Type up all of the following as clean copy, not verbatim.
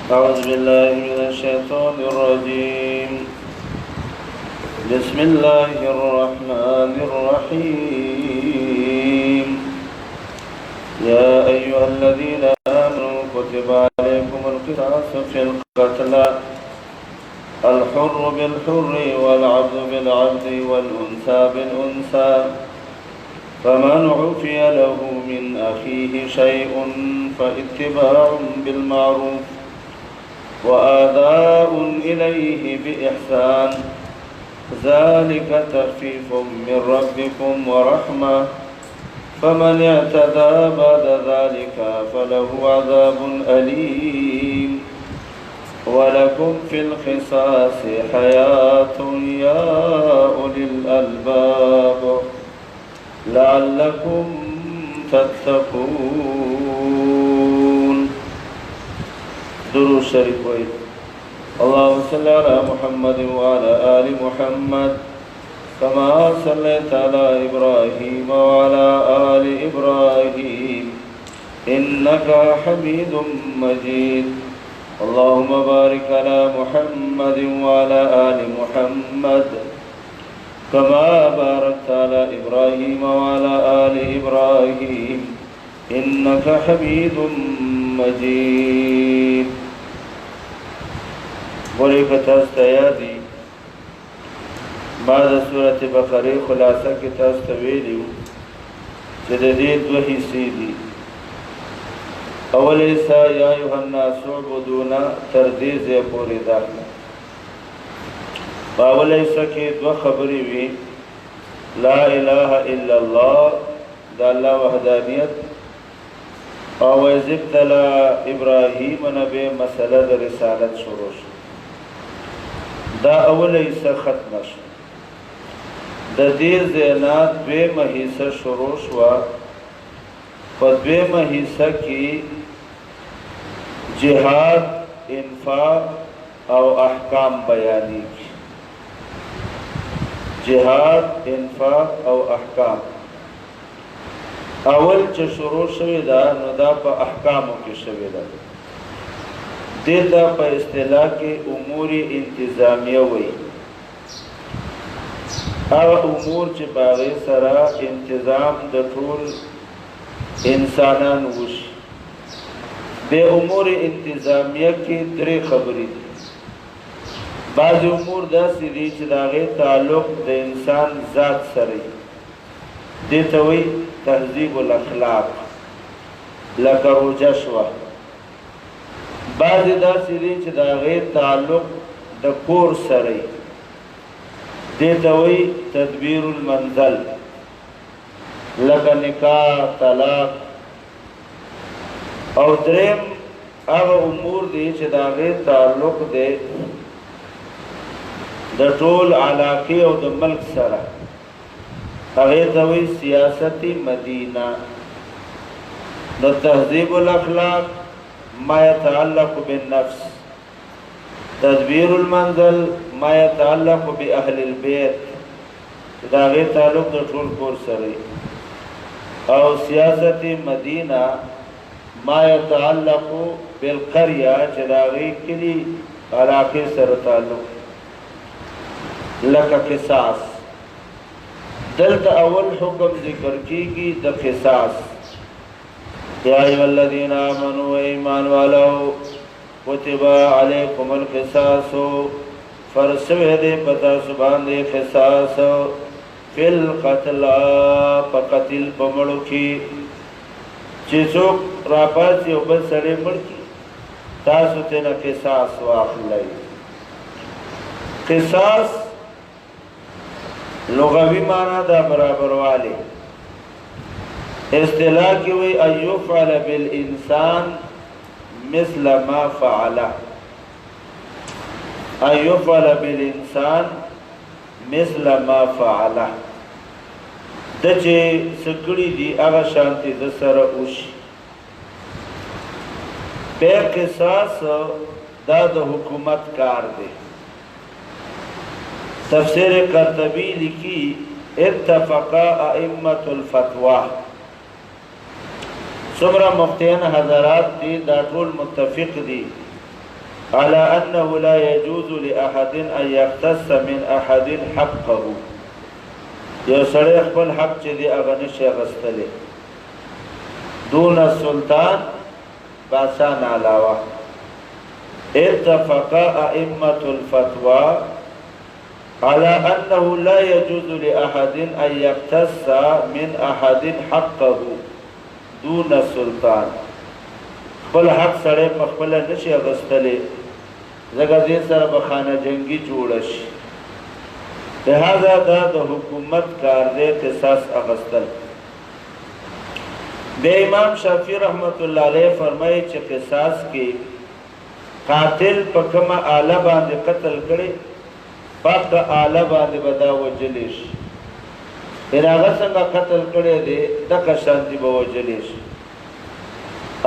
أعوذ بالله من الشيطان الرجيم. بسم الله الرحمن الرحيم. يا أيها الذين آمنوا كتب عليكم القصاص في القتلى الحر بالحر والعبد بالعبد والأنثى بالأنثى فمن عفي له من أخيه شيء فاتباع بالمعروف وآداء إليه بإحسان ذلك تخفيف من ربكم ورحمة فمن اعتدى بعد ذلك فله عذاب أليم ولكم في القصاص حياة يا أولي الألباب لعلكم تتقون. درود شریف وایي. اللهم صل على محمد وعلى آل محمد كما صليت على إبراهيم وعلى آل إبراهيم إنك حميد مجيد. اللهم بارك على محمد وعلى آل محمد كما باركت على إبراهيم وعلى آل إبراهيم إنك حميد مجيد. ورقة استيادي بعد سورة بقرة خلاصة کی تستویلیو جدید وحی سیدی. اول ایسا یا ایوہ الناس عبدونا تردیز پوری داخل. باول ایسا کی دو خبری وی لا الہ الا اللہ دا اللہ وحدانیت او ازبتلا ابراہیم نبی مسئلہ دا رسالت شروع شو. دا اول ایسا ختم شو. دا دیر زینات دویم حصہ شروع شوا و دویم حصہ کی جہاد انفاق او احکام بیانی کی. جہاد انفاق او احکام اول چه شروع شوی دا نو دا پا احکامو کی شوی دا دیتا پا اصطلاح کی امور انتظامیہ وی. او امور چه باغی سرا انتظام دا طول انسانان وش. بے امور انتظامیہ کی دری خبری دی. بعض امور دا سیدی چه داغی تعلق دا انسان ذات سری دیتا وی تہذیب الاخلاق لکا روجشوہ. بعض دا سیدی چه داغی تعلق دا کور سری دیتا وی تدبیر المنزل لکا نکاح طلاق. او درم اغا امور دی چه داغی تعلق دے دا طول علاقی او دا ملک سرا اغیتوی سیاستی مدینہ. دا تہذیب الاخلاق ما يتعلق بالنفس. تدبیر المنزل ما يتعلق باہل البیت دا غیر تعلق دا طول کور سری. او سیاستی مدینہ ما يتعلق بالقریہ دا غیر کلی علاقی سر تعلق لکا قصاص. دلتا اول حکم ذکر کی گی دا قصاص. یا ایوہ الذین آمنوا ایمان والو کتب علیکم القصاص فرسوہ دے پتا سبحان دے قصاص فی القتلہ پا قتل پا مڑو کی چیزوک راپاسی او بل سڑے مڑ کی تاسو تینا قصاص واقع لائی. قصاص لغوی معنی دا برابر والے. اصطلاح کی وی ایفعل بالانسان مثل ما فعلا. ایفعل بالانسان مثل ما فعلا دا چه سکڑی دی اغا شانتی دا سر اوشی. بے قصاص دا دا حکومت کار دے. تفسیر قرطبی لکی اتفقا ائمت الفتوہ سمرا مفتین حضرات دی دا ټول متفق دی على أنه لا يجوز لأحد أن يقتص من أحد حقه یو سړی خپل حق چې دی هغه نشي اخیستلی دون السلطان بادشاہ نه علاوه. اتفق أئمة الفتوى على أنه لا يجوز لأحد أن يقتص من أحد حقه دون السلطان. خپل حق سړی په خپله نشي اخیستلی ځکه دې سره به خانه جنګي جوړه شي، لہذا دا د حکومت کار دی قصاص اخیستل. بیا امام شافعی رحمت الله علیه فرمایي چې قصاص کې قاتل په کومه آله باندې قتل کړي پاکه آله باندې به دا وجلی شي، یعنې هغه څنګه قتل کړی دی دغه شانتي به وجلی شي.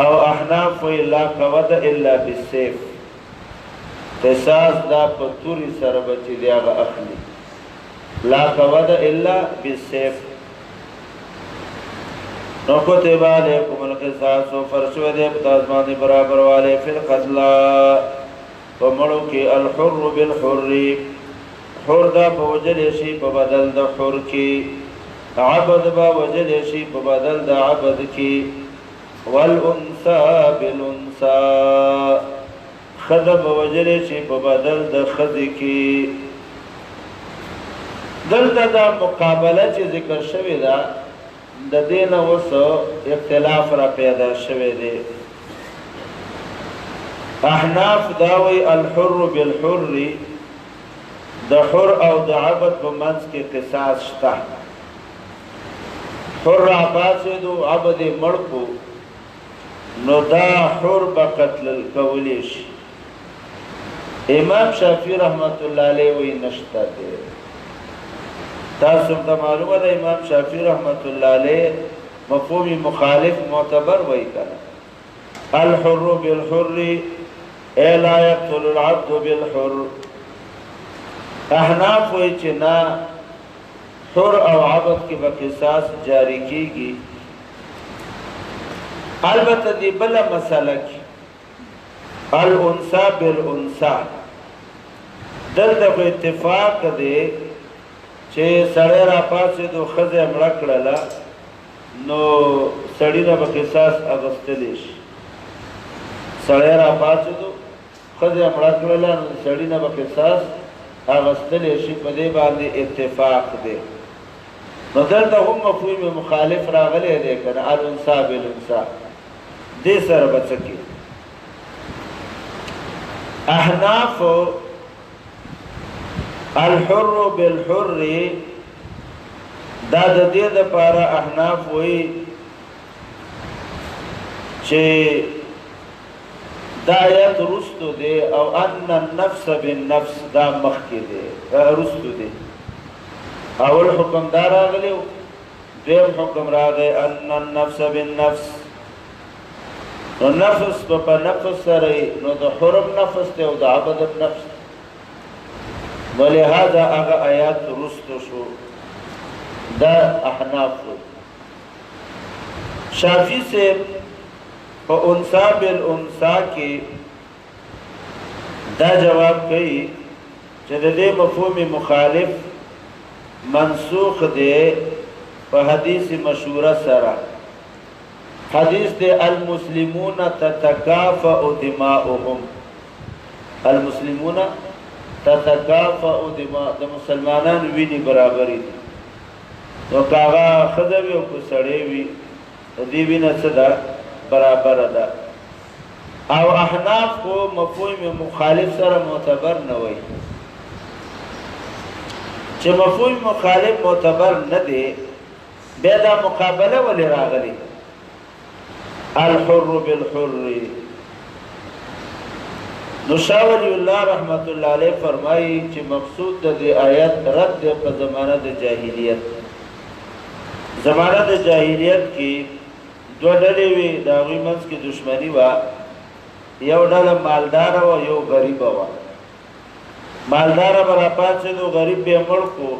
او احناف وایي لا قوت الا بالسیف، قصاص دا په توري سره به چې دی هغه اخلي، لا قوت الا بالسیف. نو کتب علیکم القصاص فرشو دے بتازمانی برابر والے فی القتلى ومڑو کی الحر بالحر، حر دا بوجل شی بدل دا حر کی، عبد با وجل شی بدل دا عبد کی، والانسا بالانسا، خد بوجل شی بدل دا خد کی. دلته دا مقابله چې ذکر شوی دا د دې نه اوس اختلاف را پیدا شوی دی. احناف دا وایي الحر بالحر، د حر او د عبد په منځ کې قصاص شته. حر پاڅېدو عبد یې مړ کړو نو دا حر به قتل کولی شي. امام شافعي رحمت الله علیه وایي نشته دی. تاسو ته معلومه ده امام شافعي رحمت الله علیه مفهوم مخالف معتبر وایي کنه الحر بالحر ای لا یقتل العبد بالحر. احناف وایي چې نه حر او عبد کې به قصاص جاری کیږي. البته دی بله مسله کې الانثى بالانثى دلته په اتفاق دی چې سړی را پاڅېدو ښځه مړه کړله نو سړي نه به قصاص اخیستلی شي. سړی را پاڅېدو ښځه مړه کړله نو سړي نه به قصاص اخیستلی شي، په دې باندې اتفاق دی. نو دلته هم مفهوم مخالف راغلی دی که نه الانثى بالانثى، دې سره به څه کړي. احناف الحر بالحر دا د دې دپاره احناف وایي چې دا آیت رستو دی او ان النفس بالنفس دا مخکې دی رستو دی. اول حکم دا راغلی، دویم حکم راغی ان النفس بالنفس. نو نفس په نفس سره نو د حرم نفس دی او د عبد نفس، ولهذا هغه آیات رستو شو. دا احناف شافعی سے په انثى بالانثى کې دا جواب کوي چې د دې مفهوم مخالف منسوخ دی په حدیث مشهوره سره. حدیث دی المسلمون تتکافأ دماؤهم، المسلمون تتکافأ دماء، د مسلمانانو وینې برابرې دي. نو که هغه ښځه وي او که سړی وي د دې وینه څه ده برابره ده. او احناف خو مفهوم مخالف سره معتبر نه وایي. چې مفهوم مخالف معتبر نه دی بیا دا مقابله ولې راغلی الحر بالحر. نو شاه ولی الله رحمت الله علیه فرمایي چې مقصود د دې آیت رد دی په زمانه د جاهلیت. زمانه د جاهلیت کې دوه ډلې وي، د هغوی منځ کې دشمني وه. یو ډله مالداره وه یو غریبه وه. مالداره به راپاڅېدو غریب به یې مړ کړو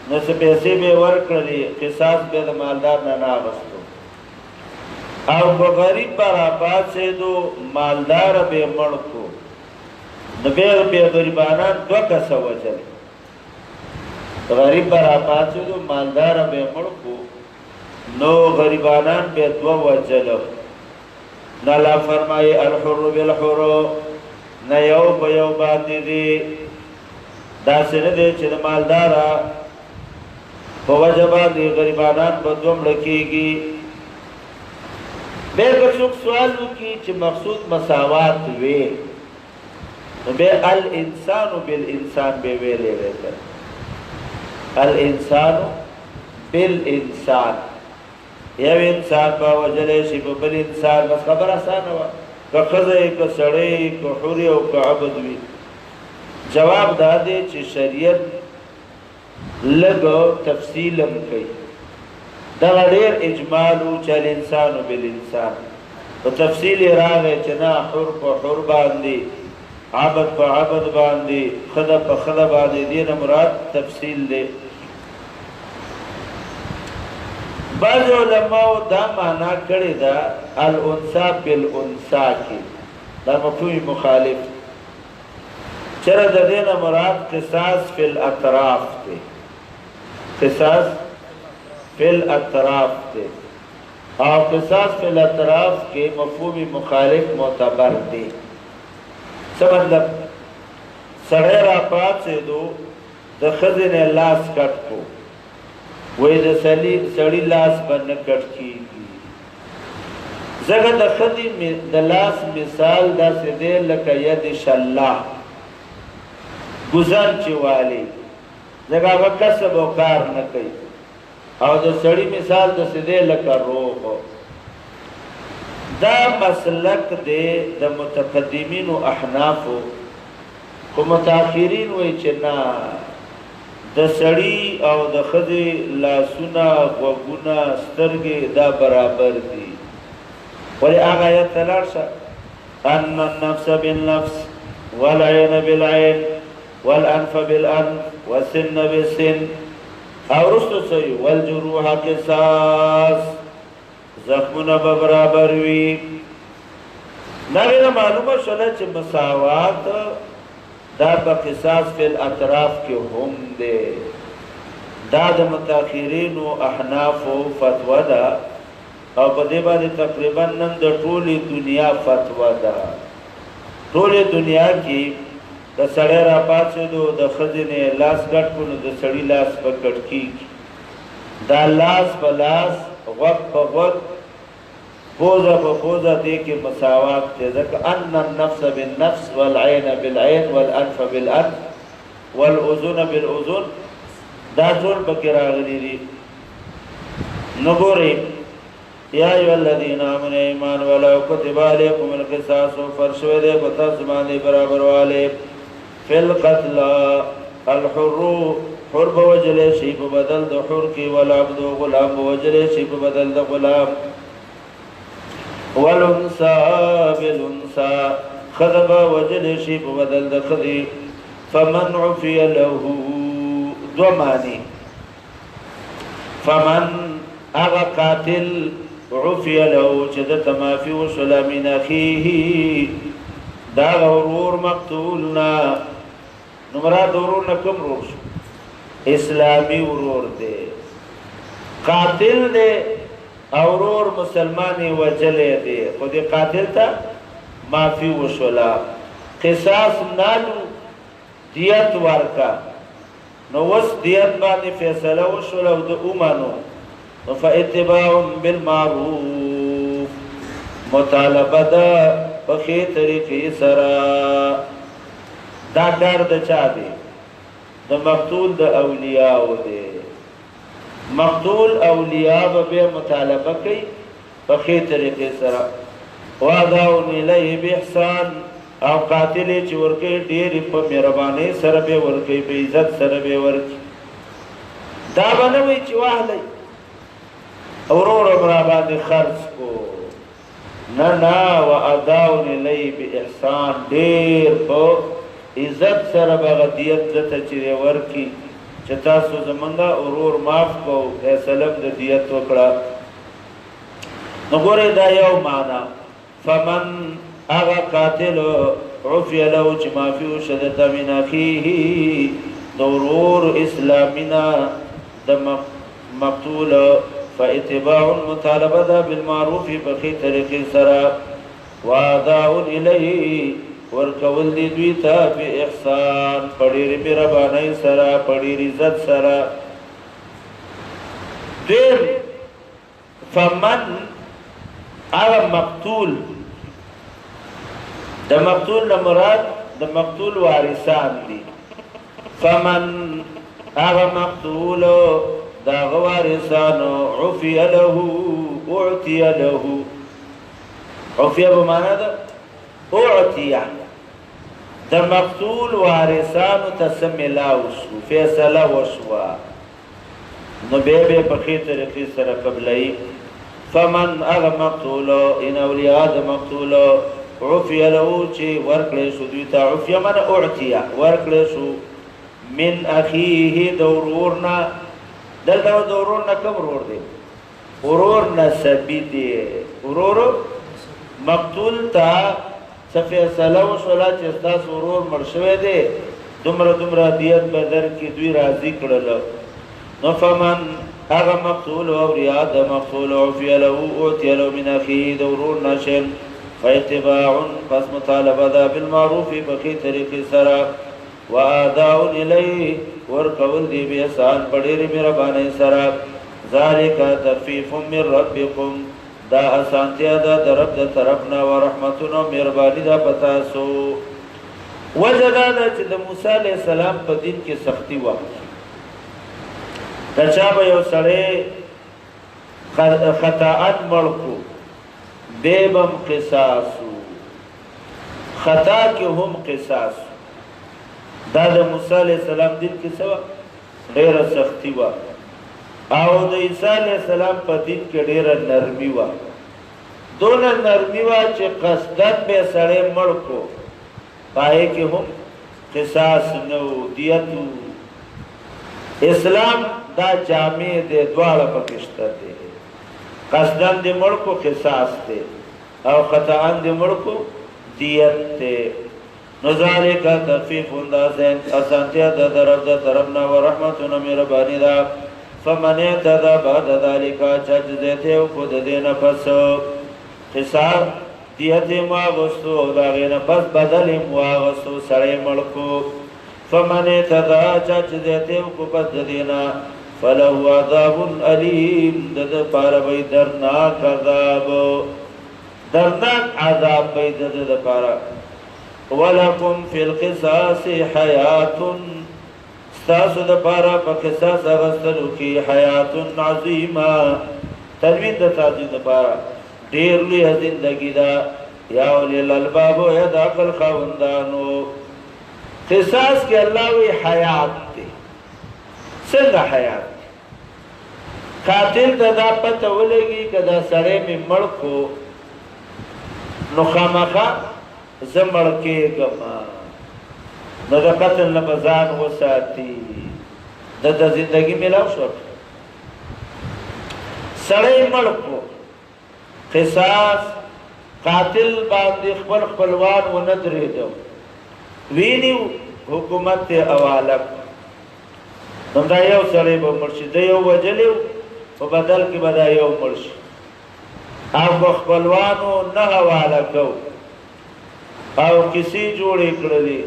نو څه پیسې به یې ورکړلې، قصاص به د مالدار نه نه اخیستو. او په غریب به راپاڅېدو مالداره به یې مړ کړو نو بیا غریبانان دو کسه وجل غریب برا پاتېدو مالداره به مړ کو نو غریبانان به دو وجل نو الله فرمایي الحر بالحر نه یو په یو باندې دي داسې نه دی چې د مالداره په وجه باندې غریبانان به دوه مړه کېږي بیا که څوک سوال وکړي چې مقصود مساوات وي نو بیا الانسان بالانسان به ویلې وی الانسان بالانسان یو انسان با وجلی شي په بل انسان بس خبر آسانه وه که ښځه که سړی که حور او که عبد وي جواب دا دی چې شریعت لږ تفصیل هم کوي دغه ډېر اجمال و چې الانسان بالانسان په تفصیل یې راغی چې نه حر په حر باندې عبد په عبد باندې ښځه په ښځه باندې دې نه مراد تفصیل دی بعض علماء دا معنا کړې ده الانثى بالانثى کې دا مفهوم مخالف چرا د دې نه مراد قصاص فی الاطراف دی قصاص فی الاطراف دی او قصاص فی الاطراف کې مفهوم مخالف معتبر دی څه مطلب سړی را پاڅېدو د ښځې نه لاس کټ کو وې د سړي لاس به نه کټ کېږي ځکه د ښځې د لاس مثال داسې دی لکه ید شله ګوزن چې والی ځکه هغه کسب او کار نه کوي او د سړي مثال داسې دی لکه روغ دا مسلک دی د متقدمینو احنافو خو متاخرین وایي چې نه د سړي او د ښځې لاسونه غوږونه سترګې دا برابر دي ولې هغه آیت ته لاړ شه ان النفس بالنفس والعین بالعین والانف بالانف والسن بالسن او رستو سوی والجروح قصاص زخمونه به برابر وي نوی معلومه شوله چې مساوات دا په قصاص فی الاطراف کې هم دی دا د متاخرینو احنافو فتوا ده او په دې باندې تقریبا نن د ټولې دنیا فتوا ده ټولې دنیا کې د سړی را پاڅېدو د ښځې نه لاس کټ کړو نو د سړي لاس به کټ کېږي دا لاس په لاس غوږ په غوږ پوزه په پوزه دې کې مساوات دی ځکه ان النفس بالنفس والعین بالعین والانف بالانف والاذن بالاذن دا ټول پکې راغلي دي نو ګورئ یا ایها الذین آمنوا ایمان ولو کتب علیکم القصاص فرض شوی دی په تاسو باندې برابروالی فی القتل الحر حر به وجلی شي په بدل د حر کې والعبد غلام به وجلی شي په بدل د غلام والانثى بالانثى خذب وجل شي په بدل د خذي فمن عفي له دو معنی فمن اغا قاتل عفي له چې د تمافي وشل من اخيه دا ورور مقتولنا نو مراد ورور نه کوم ورور اسلامي ورور دی قاتل دی اورور مسلمانی وجلے دے خود قاتل تا معافی وشولا قصاص نالو دیت ورکا نو وس دیت باندې فیصله وشولا او د اومانو نو فاتباع بالمعروف مطالبه ده په خې طریقې سره دا کار د چا دی د مقتول د اولیاء و دی مقتول اولیاء به مطالبه کوي په خې طریقې سره واداون الیه باحسان او قاتل چې ورکه ډېر په مهرباني سره به ورکه په عزت سره به ورکه دا باندې چې واهلې اورور برا باندې خرج کو نه واداون الیه باحسان ډېر په عزت سره به غدیت ته چې ورکه چې تاسو زمونږه اورور معاف کو فیصله د دیت وکړه نو ګوره دا یو معنا فمن اغا قاتل عفی له چې معافي وشدته من اخیه د ورور اسلامنا د مقتول فاتباع مطالبه ده بالمعروف بخي طریقې سره واداء الیه ورکول دی دوی ته په احسان پډېرې مهربانۍ سره پډېرې عزت سره دیر فمن هغه مقتول د مقتول نه مراد د مقتول وارثان دي فمن هغه مقتول دا وارثانو عفي له اعطي له عفي بمعنى ده اعطي د مقتول وارثانو تسملا وشو فیصله وشوا نو به په خې طریقې سره قبلای فمن اغه مقتول ان اولیاء د مقتول عفي له چې ورکړې شو دوی ته عفي من اعطي ورکړې شو من اخيه دورورنا دلته دورورنا کوم ورور دی ورور نسبی دی ورور مقتول تا فیصله وشولا چې تاسو ورور مرشوي دی دومره دیت بدر کې دوی راضي کړل نو فمن هغه مقتول او ریاد مقتول عفي له اوتي له من اخيه دورور نشن فاتباع پس مطالبه ده بالمعروف بخي طریقې سره واداء الیه ورکول دی به احسان پډېرې مهربانۍ سره ذالک تخفیف من ربکم دا اسانتیا ده د رب د طرفنا ورحمتنا مهرباني ده پتا سو وجدا ده چې د موسی علیہ السلام په دین کې سختی و کچا به یو سړی خطاءت مړکو دیبم قصاصو خطا کې هم قصاص دا د موسی علیہ السلام دین کې سوا ډېره سختی و او د عیسی علیہ السلام په دین کې ډېره نرمي و دونه نرمي و چې قصدن به سړی مړ کو پای کې هم قصاص نو دیتو اسلام دا جامع دے دواړه پکشته دي قصدن دې مړ کو قصاص دے او خطاان دې مړ کو دیت دے نظاره کا تخفیف اندازن اسانتیا د درب د طرفنا ورحمتنا مهربانی دا فمن اعتدى بعد ذلك چجزته او خود دین پس حساب دیت ما غستو دا غین پس بدل ما غستو سړی ملکو فمن اعتدى چجزته او پس دینا فله عذاب الیم د پار وی درناک عذاب وی د پار ولکم فی القصاص حیات ستاسو د پارا په قصاص اغستلو کې حیات عظیمه تنوین د تعظیم د پارا ډیر لوی زندگی دا یا اولی الالباب یا د عقل خاوندانو قصاص کې الله وی حیات دی څنګه حیات قاتل دا پته ولګي کدا سړی می مړ کو نو خامخا زمړ کې ګما نو د قتل نه بزان وساتي د زندگی ملاو شو سړی مړ کو قصاص قاتل باندې خپلوان و نه درېدو وینیو حکومت ته حواله نو دا یو سړی به مرشد یو وجلیو په بدل کې به دا یو مرشد هغه خپلوانو نه حواله کو او کسی جوړې کړلې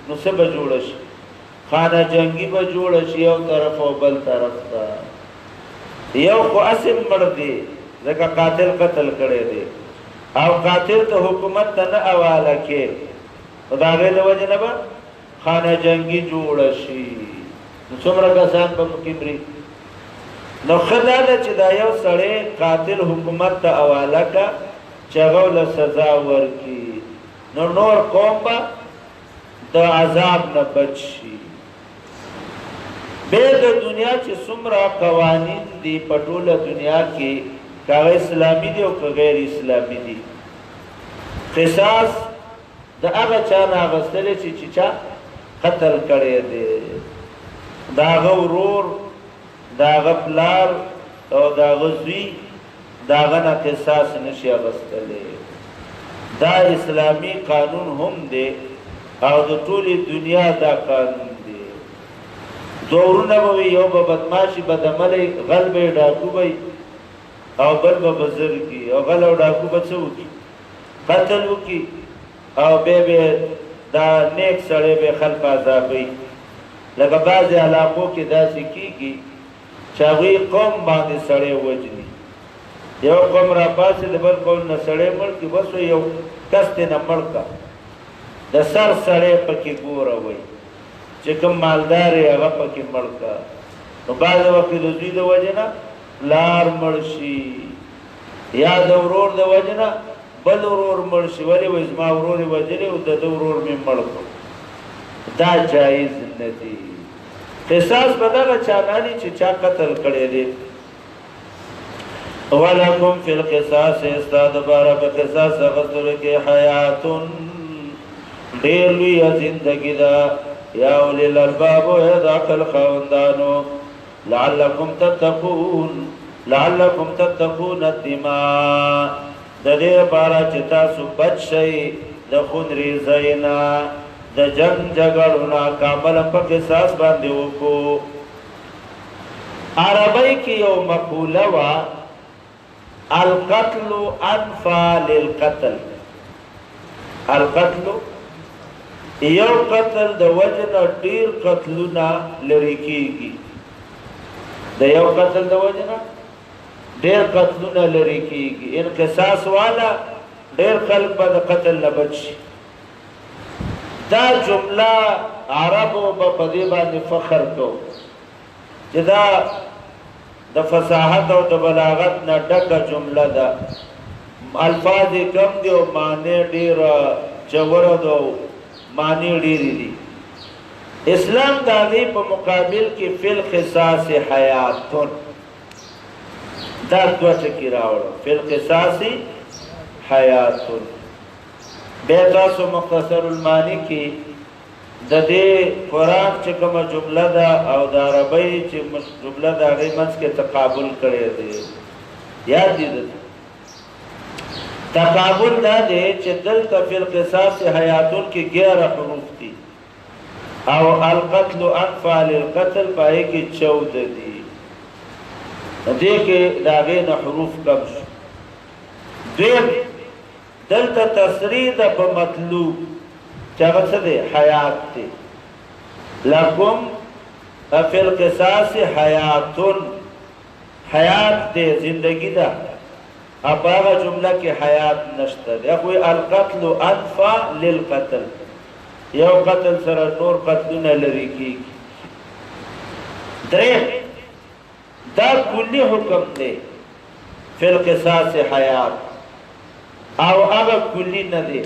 نو څه به جوړ شي خانه جنگي به جوړ شي یو طرف او بل طرف ته یو خو اسم مړ دی ځکه قاتل قتل کړی دی او قاتل ته حکومت ته نه حواله کې خدای له وجه نه به خانه جنگي جوړ شي نو څومره کسان په کبري نو خدای چې دا یو سړی قاتل حکومت ته حواله کا چې هغه له سزا ورکړي نو نور قوم با د عذاب نه بچ شي به د دنیا چې څومره قوانین دي په ټوله دنیا کې کاغه اسلامي دي او غیر اسلامي دي قصاص د هغه چا نه غوښتل چې چا قتل کړي دي دا غورور دا غپلار او دا غزوی دا غنه قصاص نشي غوښتل دا اسلامی قانون هم دی او د ټولې دنیا دا قانون دی. دورونه به وي، یو به بدماشي بدعملی غل به یې ډاکو به او بل به بزر کی، او غل او ډاکو به څه وکړي؟ قتل وکړي، او بیا به دا نیک سړی به خلک عذابوي. لکه بعضې علاقو کې داسې کېږي چې هغوی قوم باندې سړی وجني. یو قوم را پاسې د بل قوم نه سړی مړ کړي، بس یو کس دې نه مړ کړه، د سر سړی پکې ګوره وی چې کوم مالدار یې هغه پکې مړ کړه. نو بعضې وخت د زوی د وجې نه پلار مړ شي، یا د ورور د وجې نه بل ورور مړ شي. ولې وایي زما ورور یې وژلی او د ده ورور مې مړ کړ. دا جایز نه دی. قصاص به دغه چا نه دی چې چا قتل کړی دی. ولکم فی القصاص، ستا دپاره په قصاص اخیستلو کې حیاتون ډېر لویه زندګي ده. یا اولی الالباب، یا د عقل خاوندانو، لعلکم تتقون الدماء، د دې لپاره چې تاسو بچ شئ د خون ریزۍ نه، د جنګ جګړو نه. کامله په قصاص باندې وکړو. عربی کې یو مقوله وه، القتل انفى للقتل. القتل یو قتل د وجنه ډیر قتلونه لري کیږي. د یو قتل د وجنه ډیر قتلونه لري کیږي. ان قصاص والا ډیر خلک به د قتل نه بچ شي. دا جمله عربو به په دې باندې فخر کو چې دا د فصاحت او د بلاغت نه ډکه جمله ده. الفاظ کم دي او معنی ډېره ژوره ده او معنی ډېرې دي. اسلام د هغې په مقابل کې فی القصاص حیاتون، دا دوه ټکي راوړه، فی القصاص حیاتون. بیا تاسو مختصر المعنی کې د دې قرآن چې کومه جمله ده او د عربۍ چې جمله ده هغې منځ کې تقابل کړی دی. یاد دي ده تقابل دا دی چې دلته فی القصاص حیاتون کې 11 حروف دي او القتل انفى للقتل په هغې کې 14 دي. دې کې د هغې نه حروف کم شو. دویم دلته تصریح ده په مطلوب چې هغه څه دی؟ حیات دی. لکم فی القصاص حیاتون، حیات دی، زندگی ده. په هغه جمله کې حیات نشته دی. هغوی القتل انفى للقتل، یو قتل سره نور قتلونه لرې کېږي. دریم دا کلي حکم دی فی القصاص حیات، او هغه کلي نه دی.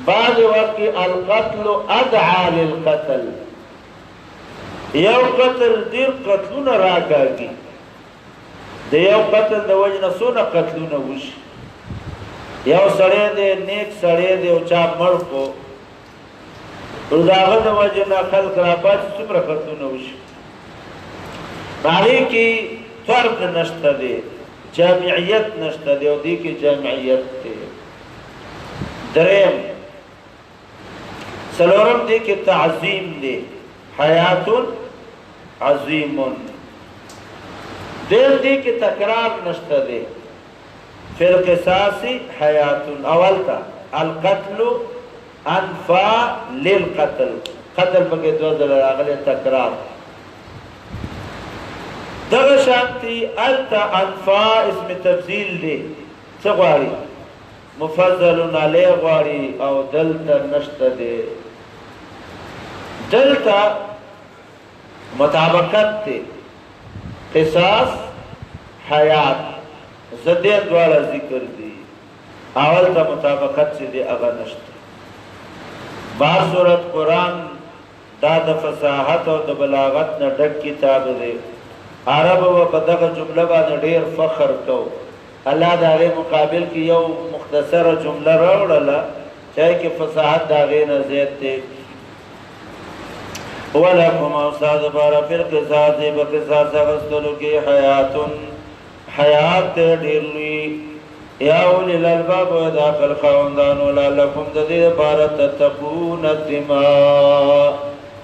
بعض وقت القتل ادعى للقتل، یو قتل ډیر قتلونه راکاږي. د یو قتل د وجنه څونه قتلونه وشي. یو سړی دی، نیک سړی دی او چا مړ کړو، نو د هغه د وجنه خلک راپاڅي څومره قتلونه وشي. هغې کې فرق نشته دی، جامعیت نشته دی، او دې کې جامعیت دی. دریم څلورم دې کې تعظیم دی، حیاتون عظیمون. دیم دې کې تکرار نشته دی، فی القصاص حیاتون. اول تا القتل انفى للقتل، قتل پکې 2 ځله راغلی، تکرار. دغه شانتي التا انفى اسم تفضیل دی، څه غواړي؟ مفضل علیه غواړي، او دلته نشته دی. دلته مطابقت دی، قصاص حیات زدین دواړه ذکر دی. اول ته مطابقت چې دی هغه نشته. بار صورت قرآن دا د فصاحت او د بلاغت نه ډک کتاب دی. عربو په دغه جمله باندې ډېر فخر کو. الله د هغې مقابل کې یو مختصره جمله راوړله چې هغې کې فصاحت د هغې نه زیات دی. ولکم او ستا دپاره فی القصاص، په قصاص اخیستلو کې حیاتون، حیات دی ډېر لوی. یا اولی الالباب و دا عقل خواندانو لعلکم دا دید پارا تتقون الدماء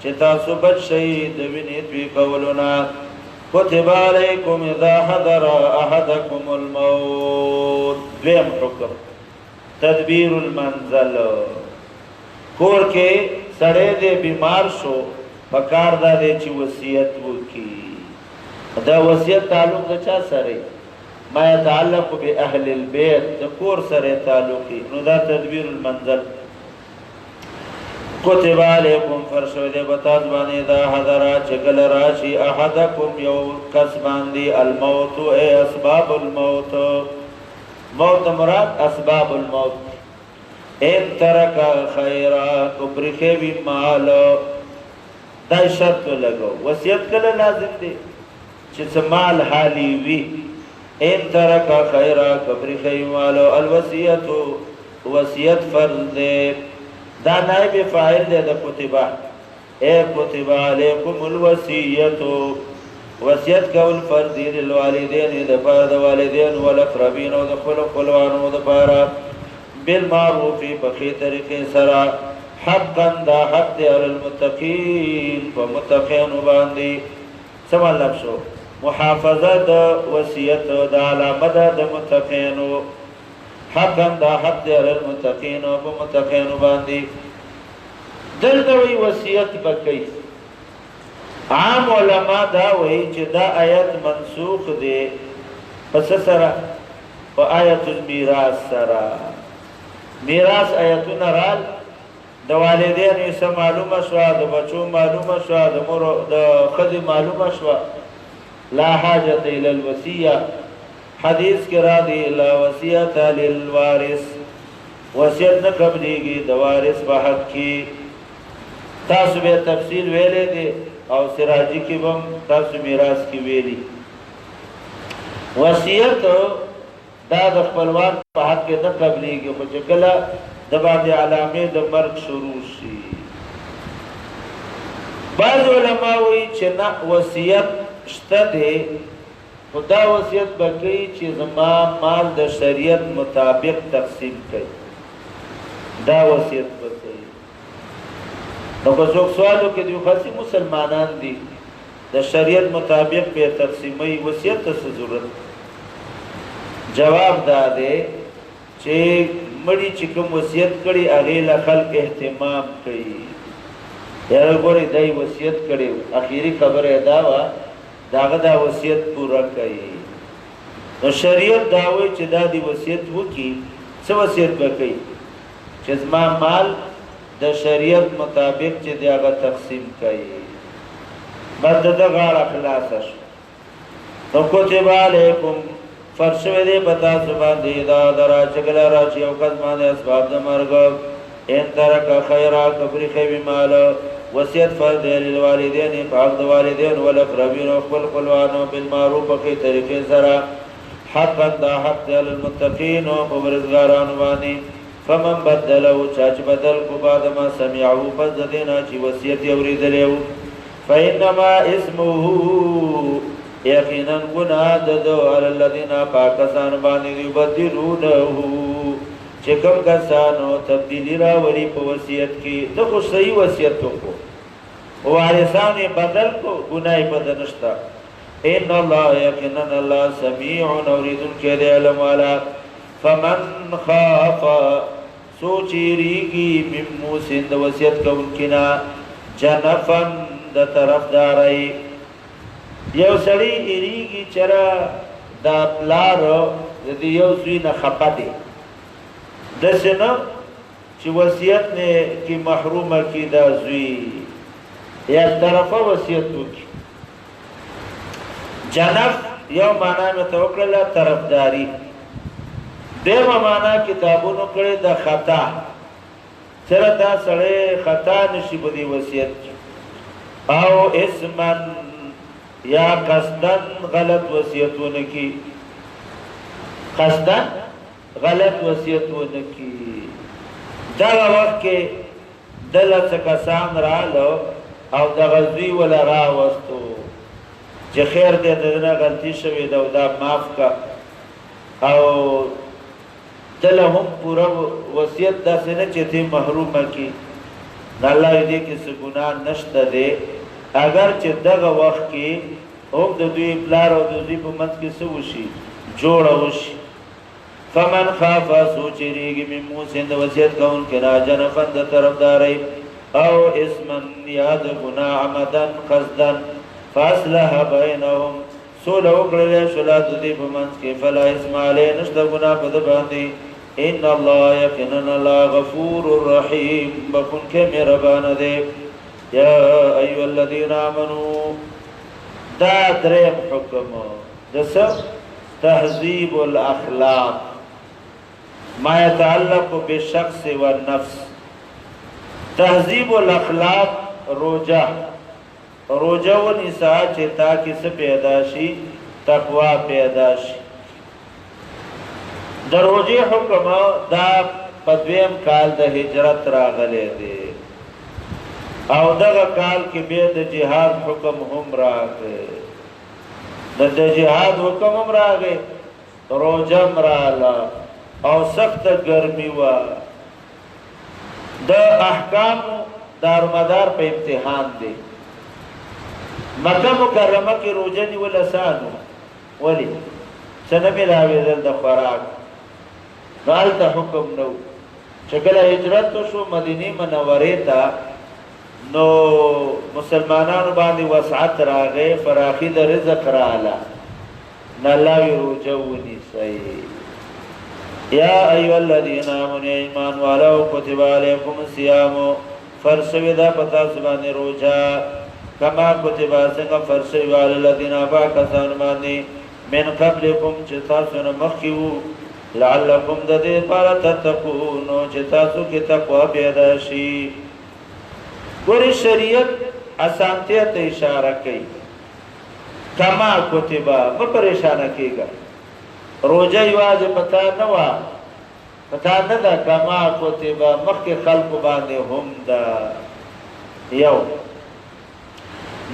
چه تاسو بچ شئی دوینی توی قولونا کتب علیکم اذا حضر احدکم الموت دویم حکم تدبیر المنزل کور کے سڑے دے بیمار شو پکار دا دے چی وصیت وکی دا وصیت تعلق دا چا سرے ما يتعلق بأهل البيت تكور سر تعلقي نو تدبير المنزل كتب عليكم فرشو دے بتاز بانی دا حضرا چکل راشی احدکم یو کسبان دی الموت اے اسباب الموت موت مراد اسباب الموت ان ترک خیرا کبرخی بی مال دا شرط لگو وصیت کل لازم دی چس مال حالی وی ان ترک خیرا کبری خیمالو الوصیتو وصیت فرض دے دا نائب فاعل دے دا کتبہ اے کتبہ علیکم الوصیتو وصیت کول فرض دی للوالدین دا فرد والدین والاقربین و دا خلوانو دا پارا بالمعروفی بخی طریقے سرا حقا دا حق دے علی المتقین فمتقین باندی سمان لفظو محافظه د وصیت د علامه د متقینو حقا دا حق دی علی المتقین او متقین باندې دلته وی وصیت بکئی عام علما دا وی چې دا آیت منسوخ دی پس سره په آیت المیراث سره میراث آیتونه رال د والدین یې معلومه شو د بچو معلومه شو د مور د خدي معلومه شو لا حاجت الى الوصیہ حدیث کے را دی لا وصیت للوارث وصیت نہ قبلیگی دوارث بحق کی تاسو بے تفصیل ویلے دے او سراجی کی بم تاسو میراث کی ویلی وصیت دا د خپلوان په حق کې نه قبلیږي خو چې کله د باندې علامې د مرګ شروع شي بعض علما وایي چې نه وصیت شته دی خدا وصیت بکئی چې زما مال د شریعت مطابق تقسیم کړي دا وصیت بکئی نو که څوک سوالو کې دی خاصی مسلمانان دي د شریعت مطابق به تقسیمي وصیت څه ضرورت جواب دا دی چې مړی چې کوم وصیت کړي هغه له خلق اهتمام کوي یاره ګوري دای وصیت کړي اخیری خبره دا وا داغه دا وصیت پورا کړي نو شریعت دا وایي چې دا دی وصیت وکي څه وصیت وکړي چې زما مال د شریعت مطابق چې دی هغه تقسیم کړي بعد دا غاړه خلاص شو نو کتب علیکم فرشوه دې پتا زبان دی دا درا چګلا را چې او کس باندې اسباب د مرګ ان ترک خیرا کبر خی مال وصیت فرض للوالدین فحق والدین والاقربین وخل قلوانو بالمعروف کی طریقے سرا حقا دا حق للمتقین وبرزگاران وانی فمن بدلو چاچ بدل کو بعد ما سمعو پس دینا چی وصیت اوریدلیو فانما اسمه یقینا گناہ ددو علی الذین پاکستان باندې یبدلونه چې کوم کسانو تبدیلی راوړي په وصیت کې د خو صحیح وصیت کو وارثان بدل کو ګناي بدل نشتا ان الله یقینا الله سمیع اورید کې علم والا فمن خاف سوچریږي ممو سند وصیت کوونکنا جنفن د طرفداري یو سړی ایریږي چر دا پلار د یو زوی نه خپدي دسنه چې وصیت نه کی محرومه کی دا زوی یا طرفه وصیت وکي جنف یو معنا متوکله طرفداری دیمه معنا کتابونو کړي د خطا سره دا سړی خطا نشي بدی وصیت او اسمن یا قصدن غلط وصیتونه کی قصدن غلط وصیتونه کی دا وخت کې دلته کسان رالو او د غزوی ولا راوستو چې خیر دې دنه غلطی شوی دا معاف کا او دلهم پورا وصیت دا سنه چه محروم کی اللہ دې کې څه ګناه نشته دی اگر چې دغه وخت کې هم د دوی پلار او د دوی په منځ کې څه وشي جوړه وشي فمن خاف سوچریږي من موسین د وصیت کوونکي نه جنفا د طرفدارۍ او اسما یا د ګناه عمدا قصدا فاصلح بینهم صلح وکړلی شوله د دوی په منځ کې فلا اسم علیه نشته ګناه په ده باندې ان الله یقینا الله غفور رحیم بخون کے مہربان دے یا ایها الذین آمنوا دا دریم حکم دس تهذیب الاخلاق ما يتعلق بالشخص والنفس تهذیب الاخلاق روجہ و نساء چتا کس پیدا شي تقوا پیدا شي دروجی حکم دا پدویم کال د هجرت راغلی دی او دغه کال کې بیا د جهاد حکم هم راغی د جهاد حکم هم راغی روجم رااله او سخت ګرمي وه د احکامو دارمدار په امتحان دی مکه مکرمه کې روجه نیول اسانو ولې څه نه میلاوېدل د خوراک نو هلته حکم نو چې کله هجرت وشو مدینې منورې ته نو مسلمانانو باندې وسعت راغی فراخي د رزق رااله نه الله وی روجه ونیسئ یا ایها الذین آمنوا ایمان والو کتب علیکم الصیام فرض شوی ده په تاسو باندې روجه کما کتب څنګه فرض شوی علی الذین کسانو باندې من قبلکم چې تاسو نه مخکې وو لعلکم د دې لپاره تتقون چې تاسو کې تقوا پیدا شي ګورې شریعت اسانتیا ته اشاره کوي کما کتبه مه پریشانه کېږه روجه یوازې پتا نه وه پتا نه ده کما کتبه مخکې خلکو باندې هم ده یو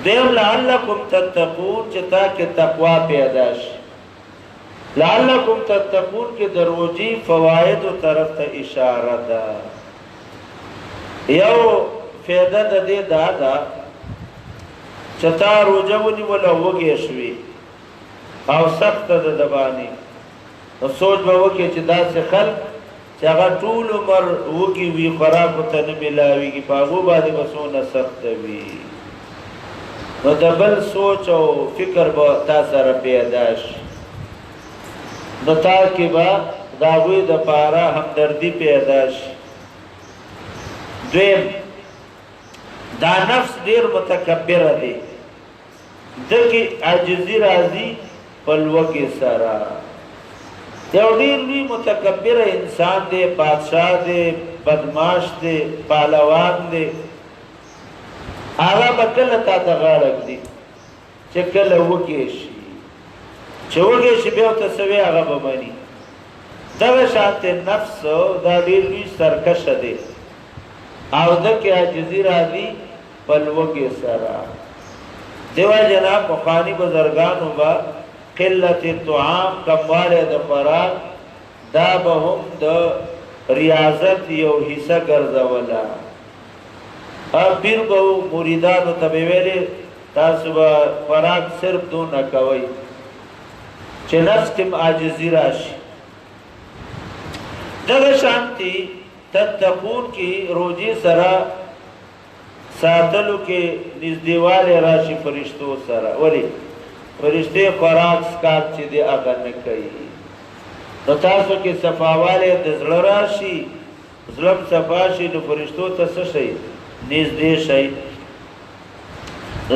دیم لعلکم تتقون چې تا کې تقوا پیدا شي لعلکم تتقون کې د روجې فوایدو طرف ته اشاره ده یو فایده د دې دا ده چې تا روجه ونیوله وږې شوې او سخته ده د باندې نو سوچ به وکړې چې داسې خلک چې هغه ټول عمر وږي وي خوراکو ته نه میلاوېږي په هغو باندې به څونه سخته وي نو د بل سوچ او فکر به تا سره پیدا شي نو تا کې به د هغوی دپاره همدردي پیدا شي دویم دا نفس ډېر متکبره دی ده کې عاجزي راځي په لوږې سره یو ډېر لوی متکبره انسان دی بادشاه دی بدماش دی پهلوان دی هغه به کله تا ته غاړه ږدي چې کله وږې شي چې وږې شي بیا ورته څه وی هغه به مني دغه شانتې نفس دا ډېر لوی سرکشه دی او ده کې عاجزي راځي په لوږې سره دیو جنا پخواني بزرګانو به قلت الطعام کموالی د خوراک دا به هم د ریاضت یو حصه ګرځوله پیر به مریدانو ته به ویلې تاسو به خوراک صرف دونه کوئ چې نفس کې عاجزي راشي دغه شانتي تتقون کې روجې سره ساتلو کې نږدېوالی راشي فرشتو سره ولې فرشتې خوراک سکات چې دی هغه نه کوي نو تاسو کې صفاوالی د زړه راشي زړه صفا شي نو فرشتو ته څه شئ نږدې شئ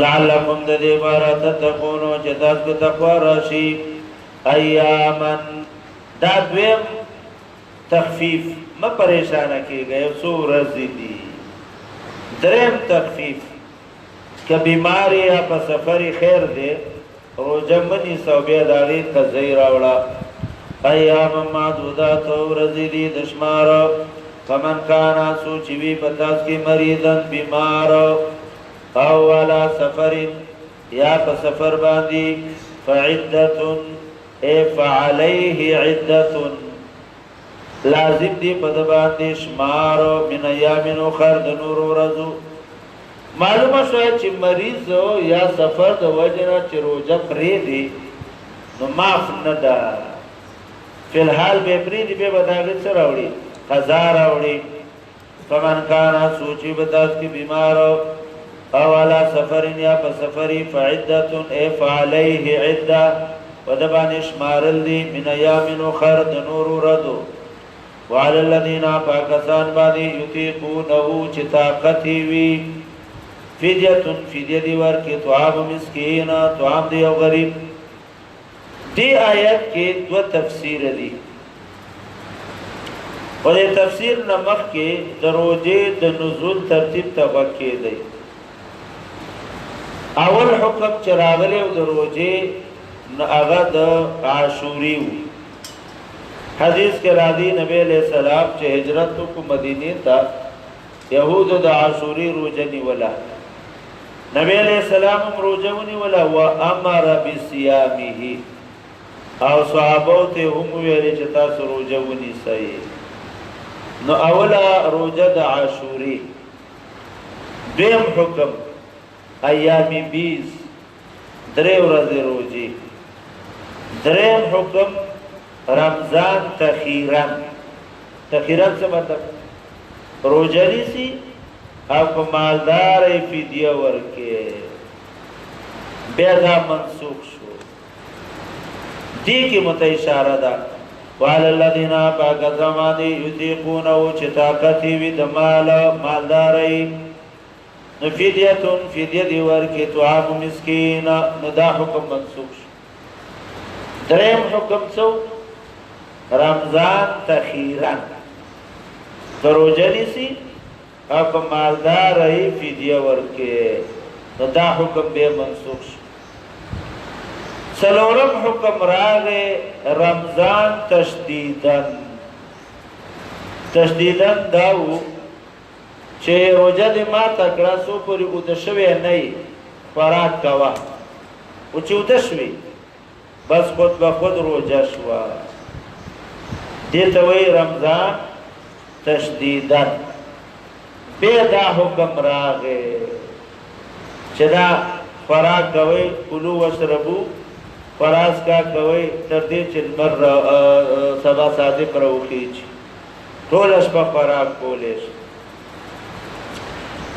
لعلکم د دې لپاره تتقون چې تاسو کې تقوا راشي ایامن دا دویم تخفیف مه پریشانه کېږئ یو څو ورځې دي دریم تخفیف که بیمار یا په سفر خیر دی روجه مه نیسه او بیا د هغې قضیې راوړه ایام معدودات ورځې دي د شماره فمن کانا څوک چې وي په تاسو کې مریضن بیمار او علی سفر یا په سفر باندې فعدة ای فعلیه عدة لازم دی په د باندې شمار من ایام اخر د نور ورځو. معلومه شوه چې مریض یا سفر د وجه نه چې روزه پرېږدي نو معاف نه ده، فی الحال به پرېږدي، بیا به د هغې څه راوړي؟ قضا راوړي. فمن کان سوچي به تاسو کې بیمار او علی سفر یا په سفري فعدة ای فعلیه عده و د باندې شمارل دي من ایام اخر د نور ورځو. وعلى الذين پاکستان باندې یطیقونه چې طاقت وي فدیه فدیه دی ورکې طعام مسکین طعام دی او غریب. دی آیت کې دو تفسیر دي او د تفسیر نمخ کې د روزې د نزول ترتیب تبکې دی. اول حکم چې راغلی او د روزې هغه د عاشوري و. حدیث کې راځي نبی علیہ السلام چې هجرت کو مدینه ته یهود د عاشوري روزه نیوله، نبی علیہ السلام روزه ونیوله و امر بصيامه او صحابه ته هم ویل چې تاسو روزه ونیسئ. نو اوله روزه د عاشوري. دویم حکم ایام 20 درې ورځې روزي. دریم حکم رمضان تخیرن. تخیرن څه مطلب؟ روزه نیسي او په مالدار فدیه ورکړي. بیا دا منسوخ شو. دې کې مت اشاره ده وعلى الذين باغزمان يطيقونه چې طاقت وي د مالداري نو فدیه دی ورکړي طعام مسکین. نو دا حکم منسوخ شو. دریم حکم څو؟ رمضان تخیرن روزه نیسي او په مالدارۍ فدیه ورکړي. نو دا حکم بیا منسوخ شو. څلورم حکم راغی رمضان تشدیدن. تشدیدن دا و چې روزه دې ماته کړه څو پورې اوده شوې نه خوراک کوه، او چې اوده شوې بس خود به خود روزه شوه. دې ته وایي رمضان تشدیدن. بیا دا حکم راغی چې دا خوراک کوئ کلو وشربو فراز کا کوئ تر دې چې لمر سبا صادق راوخیږي ټوله شپه خوراک کولی شي.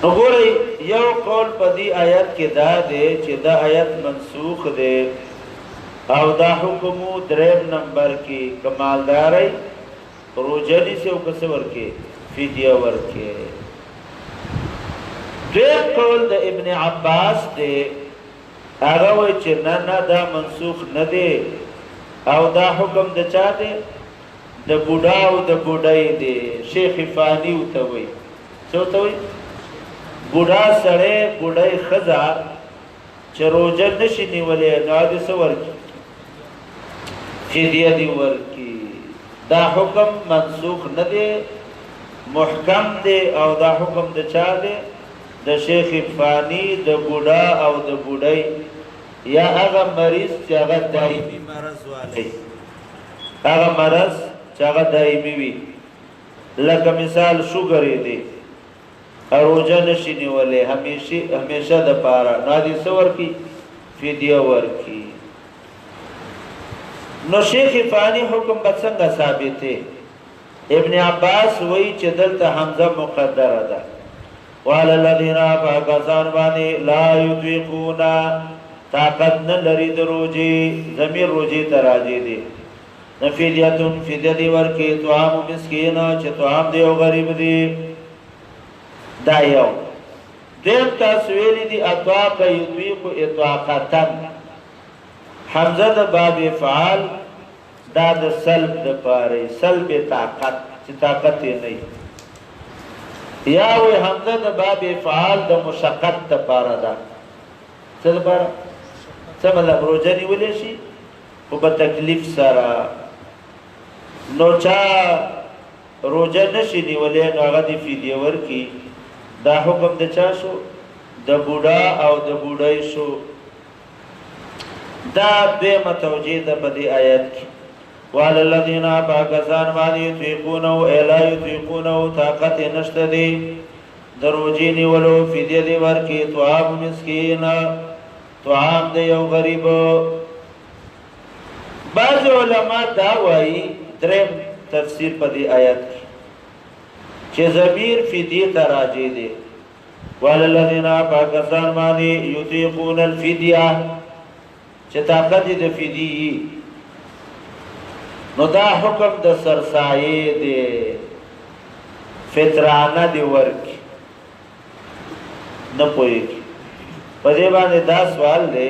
نو ګورئ یو قول په دې آیت کې دا دی چې دا آیت منسوخ دی او دا حکم دریم نمبر کې کمالداري روزه نیسي او کس ورکې فدیه ورکې. دویم قول د ابن عباس دی، هغه وایي چې نه دا منسوخ نه دی او دا حکم د چا دی؟ د بوډا او د بوډۍ دی. شیخ فانی ورته وایي. څه ورته وایي؟ بوډا سړی بوډۍ ښځه چې روزه نشي نیولی نو هغې څه ورکړي؟ فدیه دې ورکړي. دا حکم منسوخ نه دی، محکم دی او دا حکم د چا دی؟ د شیخ فانی د بوډا او د بوډۍ یا هغه مریض چې هغه دایمي مرض والی، هغه مرض چې هغه دایمي وي، لکه مثال شوګر یې دی روزه نشي نیولی همیشه د پاره، نو دې څه ورکړي؟ فدیه ورکړي. نو شیخ فانی حکم به څنګه ثابت دی؟ ابن عباس وایي چې دلته حمزه مقدره ده. وعلى الذين فاقسان باندې لا يطيقون طاقت نه لري د روزې، ضمیر روزې ته راځي دي. فدیه فدیه دی ورکړي طعام مسکین چې طعام دی او غریب دی. دا یو. دیم تاسو ویلي دي اطاق یطیق اطاقتن. حمزه د باب افعال دا د سلب د پاره، سلب طاقت چې طاقت یې نه یا وی حمزه د باب افعال د مشقت د پاره ده. څه لپاره؟ څه مطلب؟ روزه نیولی شي خو په تکلیف سره. نو چا روزه نشي نیولی نو هغه دې فدیه ورکړي. دا حکم د چا شو؟ د بوډا او د بوډۍ شو. دا دویمه توجیه ده په دې آیت کې. وعلى الذين پاکستان باندې یطيقونه الا یطيقونه طاقت نشته دي دروجینی ولو فدیه دی ورکی طعام مسکین طعام دی یو غریب. بعض علماء دا وایي دریم تفسیر په دې آیت کې چې ضمیر فدیه ته راځي دی. وعلى الذين پاکستان باندې یطيقون الفدیه چې طاقت د فدیه نو دا حکم د سرسایه دی فطرانه دی ورکی نه پوهیږي. په دې باندې دا سوال دی